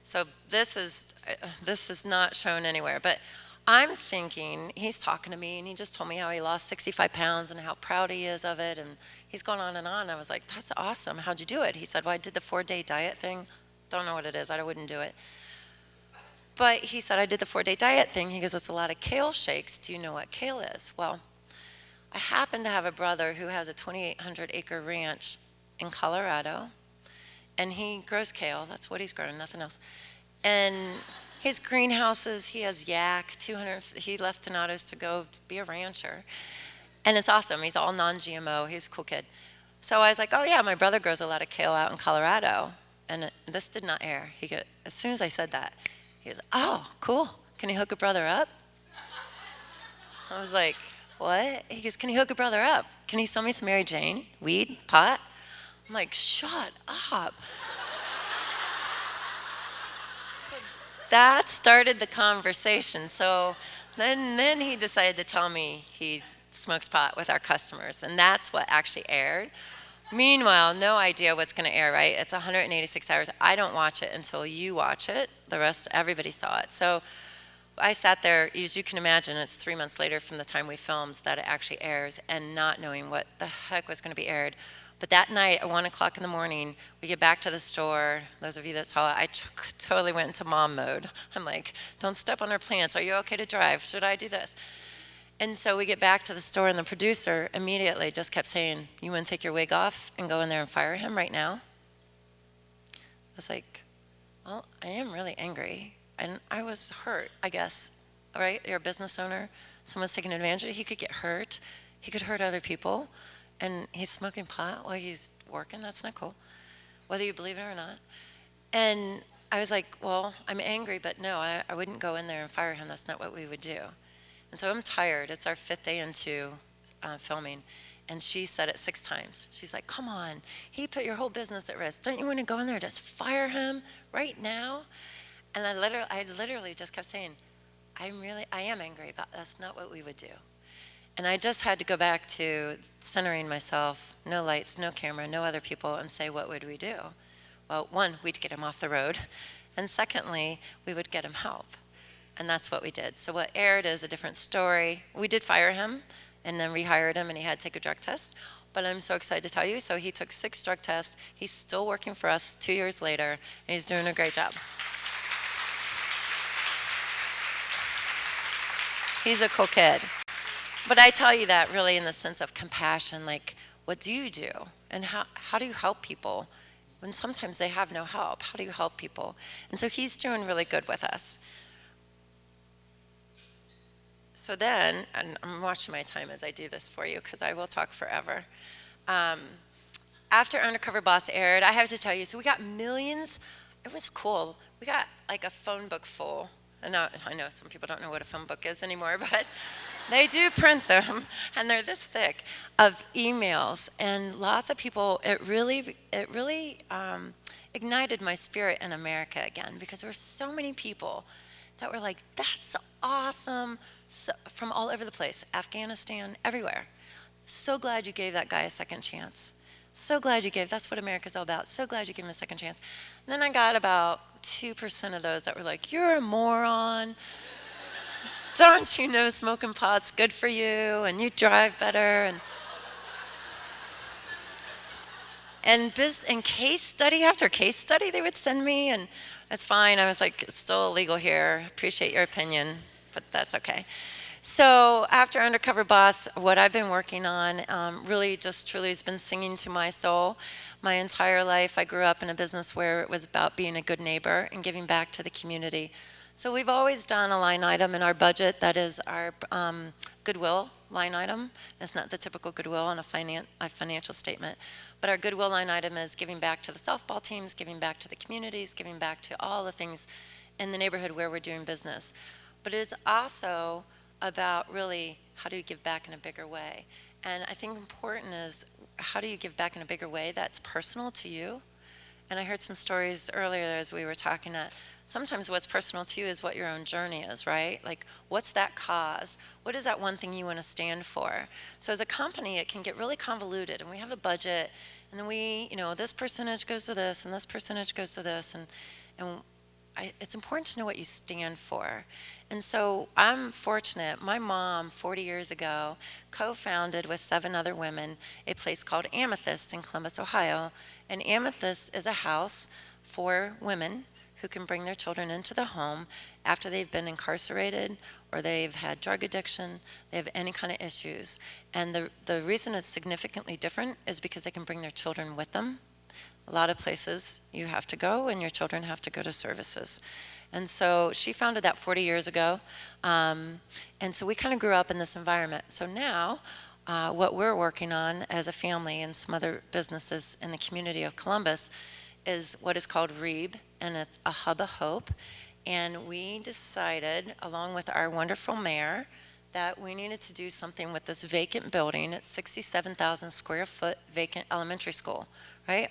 So this is not shown anywhere, but I'm thinking, he's talking to me, and he just told me how he lost 65 pounds and how proud he is of it, and he's going on and on. I was like, that's awesome. How'd you do it? He said, well, I did the 4-day diet thing. Don't know what it is. I wouldn't do it. But he said, I did the 4-day diet thing. He goes, it's a lot of kale shakes. Do you know what kale is? Well, I happen to have a brother who has a 2,800-acre ranch in Colorado, and he grows kale. That's what he's growing, nothing else. And his greenhouses, he has yak, 200, he left Donatos to go be a rancher. And it's awesome. He's all non-GMO. He's a cool kid. So I was like, oh yeah, my brother grows a lot of kale out in Colorado. And this did not air. As soon as I said that, he goes, oh, cool. Can you hook a brother up? I was like, what? He goes, can you hook a brother up? Can he sell me some Mary Jane, weed, pot? I'm like, shut up. That started the conversation. So then he decided to tell me he smokes pot with our customers, and that's what actually aired. Meanwhile, no idea what's going to air, right? It's 186 hours. I don't watch it until you watch it. The rest, everybody saw it. So I sat there, as you can imagine, it's 3 months later from the time we filmed that it actually airs, and not knowing what the heck was going to be aired. But that night at 1 o'clock in the morning, we get back to the store. Those of you that saw it, I totally went into mom mode. I'm like, don't step on our plants. Are you okay to drive? Should I do this? And so we get back to the store, and the producer immediately just kept saying, you want to take your wig off and go in there and fire him right now? I was like, well, I am really angry. And I was hurt, I guess, right? You're a business owner. Someone's taking advantage of you. He could get hurt. He could hurt other people. And he's smoking pot while he's working. That's not cool, whether you believe it or not. And I was like, well, I'm angry, but no, I wouldn't go in there and fire him. That's not what we would do. And so I'm tired. It's our 5th day into filming. And she said it 6 times. She's like, come on. He put your whole business at risk. Don't you want to go in there and just fire him right now? And I literally just kept saying, I am angry, but that's not what we would do. And I just had to go back to centering myself, no lights, no camera, no other people, and say, what would we do? Well, 1, we'd get him off the road. And secondly, we would get him help. And that's what we did. So what aired is a different story. We did fire him and then rehired him, and he had to take a drug test. But I'm so excited to tell you. So he took 6 drug tests. He's still working for us 2 years later, and he's doing a great job. He's a cool kid. But I tell you that really in the sense of compassion, like, what do you do? And how do you help people when sometimes they have no help? How do you help people? And so he's doing really good with us. So then, and I'm watching my time as I do this for you because I will talk forever. After Undercover Boss aired, I have to tell you, so we got millions. It was cool. We got like a phone book full. And I know some people don't know what a phone book is anymore, but they do print them, and they're this thick, of emails. And lots of people, it really ignited my spirit in America again, because there were so many people that were like, that's awesome, so, from all over the place, Afghanistan, everywhere. So glad you gave that guy a second chance. So glad you gave, that's what America's all about. So glad you gave him a second chance. And then I got about 2% of those that were like, you're a moron. Don't you know smoking pot's good for you, and you drive better, and case study after case study they would send me, and it's fine. I was like, it's still illegal here. Appreciate your opinion, but that's okay. So after Undercover Boss, what I've been working on really just truly has been singing to my soul. My entire life, I grew up in a business where it was about being a good neighbor and giving back to the community. So we've always done a line item in our budget that is our Goodwill line item. It's not the typical Goodwill on a financial statement, but our Goodwill line item is giving back to the softball teams, giving back to the communities, giving back to all the things in the neighborhood where we're doing business. But it's also about really how do you give back in a bigger way. And I think important is how do you give back in a bigger way that's personal to you. And I heard some stories earlier as we were talking that sometimes what's personal to you is what your own journey is, right? Like, what's that cause? What is that one thing you want to stand for? So as a company, it can get really convoluted, and we have a budget, and then this percentage goes to this, and this percentage goes to this, and it's important to know what you stand for. And so I'm fortunate. My mom, 40 years ago, co-founded with 7 other women a place called Amethyst in Columbus, Ohio. And Amethyst is a house for women who can bring their children into the home after they've been incarcerated or they've had drug addiction, they have any kind of issues. And the reason it's significantly different is because they can bring their children with them. A lot of places you have to go and your children have to go to services. And so she founded that 40 years ago. And so we kind of grew up in this environment. So now what we're working on as a family and some other businesses in the community of Columbus is what is called REEB, and it's a hub of hope. And we decided, along with our wonderful mayor, that we needed to do something with this vacant building. It's 67,000 square foot vacant elementary school, right?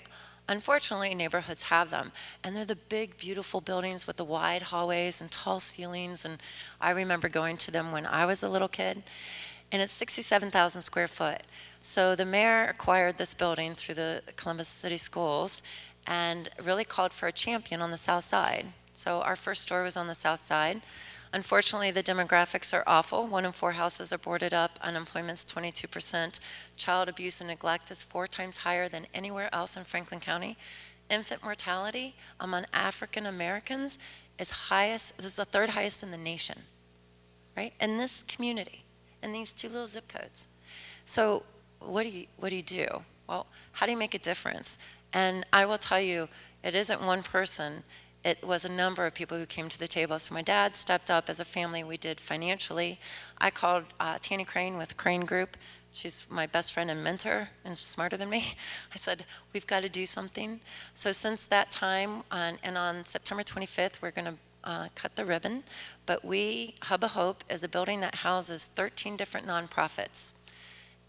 Unfortunately, neighborhoods have them, and they're the big, beautiful buildings with the wide hallways and tall ceilings, and I remember going to them when I was a little kid, and it's 67,000 square foot. So the mayor acquired this building through the Columbus City Schools and really called for a champion on the south side. So our first store was on the south side. Unfortunately, the demographics are awful. 1 in 4 houses are boarded up. Unemployment's 22%. Child abuse and neglect is 4 times higher than anywhere else in Franklin County. Infant mortality among African Americans is highest. This is the 3rd highest in the nation, right? In this community, in these 2 little zip codes. So what do you do? Well, how do you make a difference? And I will tell you, it isn't one person. It was a number of people who came to the table. So my dad stepped up. As a family, we did financially. I called Tanny Crane with Crane Group. She's my best friend and mentor, and she's smarter than me. I said, we've got to do something. So since that time, and on September 25th, we're going to cut the ribbon. But Hub of Hope is a building that houses 13 different nonprofits.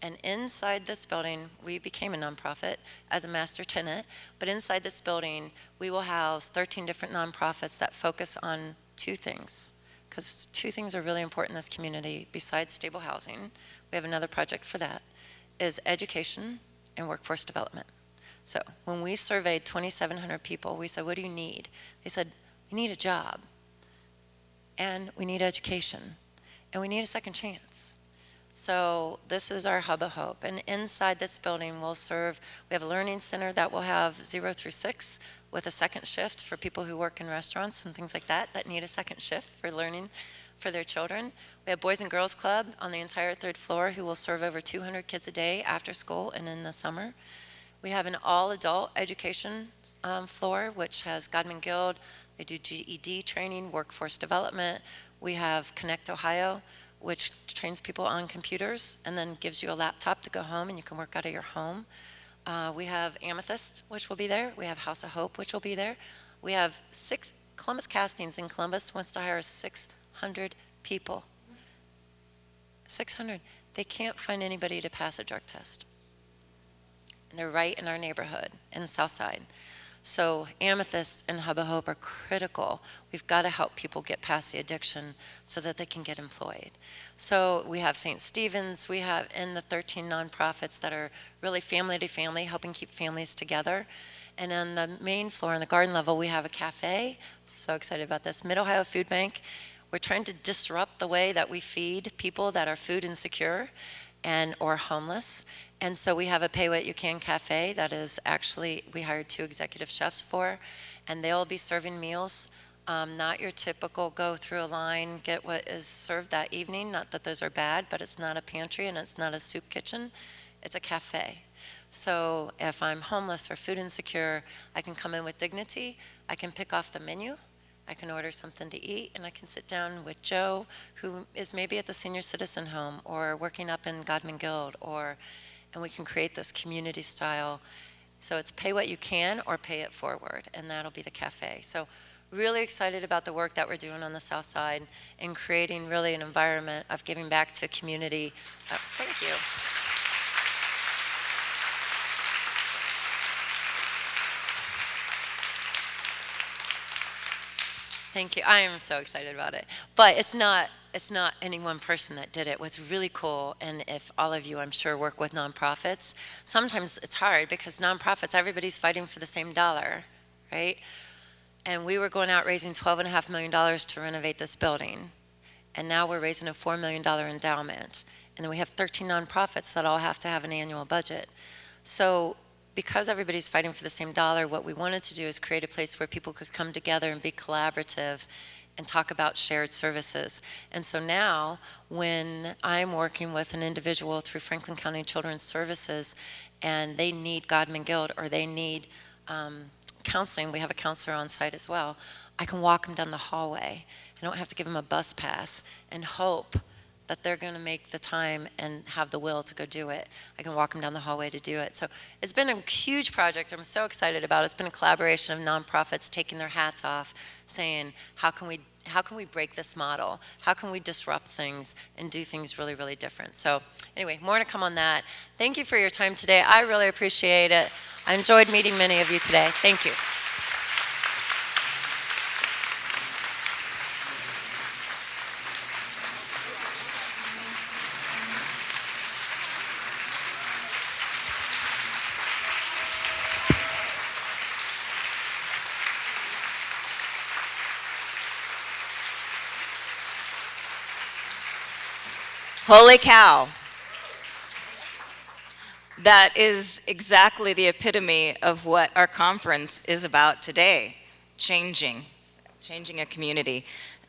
And inside this building, we became a nonprofit as a master tenant, but inside this building, we will house 13 different nonprofits that focus on 2 things, because 2 things are really important in this community besides stable housing. We have another project for that, is education and workforce development. So when we surveyed 2,700 people, we said, what do you need? They said, we need a job, and we need education, and we need a second chance. So this is our Hub of Hope, and inside this building we have a learning center that will have 0 through 6 with a second shift for people who work in restaurants and things like that need a second shift for learning for their children. We have Boys and Girls Club on the entire 3rd floor who will serve over 200 kids a day after school and in the summer. We have an all-adult education floor, which has Godman Guild. They do GED training, workforce development. We have Connect Ohio, which trains people on computers and then gives you a laptop to go home and you can work out of your home. We have Amethyst, which will be there. We have House of Hope, which will be there. We have 6 Columbus Castings in Columbus wants to hire 600 people. 600. They can't find anybody to pass a drug test. And they're right in our neighborhood in the south side. So Amethyst and Hub of Hope are critical. We've got to help people get past the addiction so that they can get employed. So we have St. Stephen's, we have in the 13 nonprofits that are really family to family, helping keep families together. And on the main floor, on the garden level, we have a cafe. So excited about this. Mid-Ohio Food Bank. We're trying to disrupt the way that we feed people that are food insecure or homeless. And so we have a Pay What You Can cafe that is actually, we hired 2 executive chefs for, and they'll be serving meals, not your typical go through a line, get what is served that evening. Not that those are bad, but it's not a pantry and it's not a soup kitchen. It's a cafe. So if I'm homeless or food insecure, I can come in with dignity. I can pick off the menu. I can order something to eat, and I can sit down with Joe, who is maybe at the senior citizen home or working up in Godman Guild, and we can create this community style. So it's pay what you can or pay it forward, and that'll be the cafe. So really excited about the work that we're doing on the south side and creating really an environment of giving back to community. Thank you. Thank you. I am so excited about it. But it's not any one person that did it. What's really cool, and if all of you, I'm sure, work with nonprofits, sometimes it's hard because nonprofits, everybody's fighting for the same dollar, right? And we were going out raising $12.5 million to renovate this building. And now we're raising a $4 million endowment. And then we have 13 nonprofits that all have to have an annual budget. So because everybody's fighting for the same dollar, what we wanted to do is create a place where people could come together and be collaborative and talk about shared services. And so now, when I'm working with an individual through Franklin County Children's Services and they need Godman Guild or they need counseling, we have a counselor on site as well, I can walk them down the hallway. I don't have to give them a bus pass and hope that they're going to make the time and have the will to go do it. I can walk them down the hallway to do it. So it's been a huge project. I'm so excited about it. It's been a collaboration of nonprofits taking their hats off, saying, how can we break this model? How can we disrupt things and do things really, really different? So anyway, more to come on that. Thank you for your time today. I really appreciate it. I enjoyed meeting many of you today. Thank you. Holy cow. That is exactly the epitome of what our conference is about today, changing a community.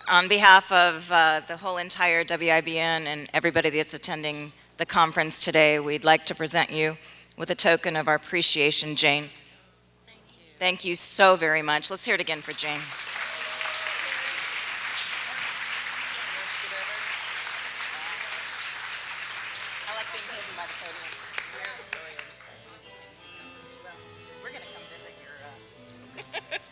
On behalf of the whole entire WiBN and everybody that's attending the conference today, we'd like to present you with a token of our appreciation, Jane. Thank you. Thank you so very much. Let's hear it again for Jane. I like being hidden by the podium. We're going to come visit your...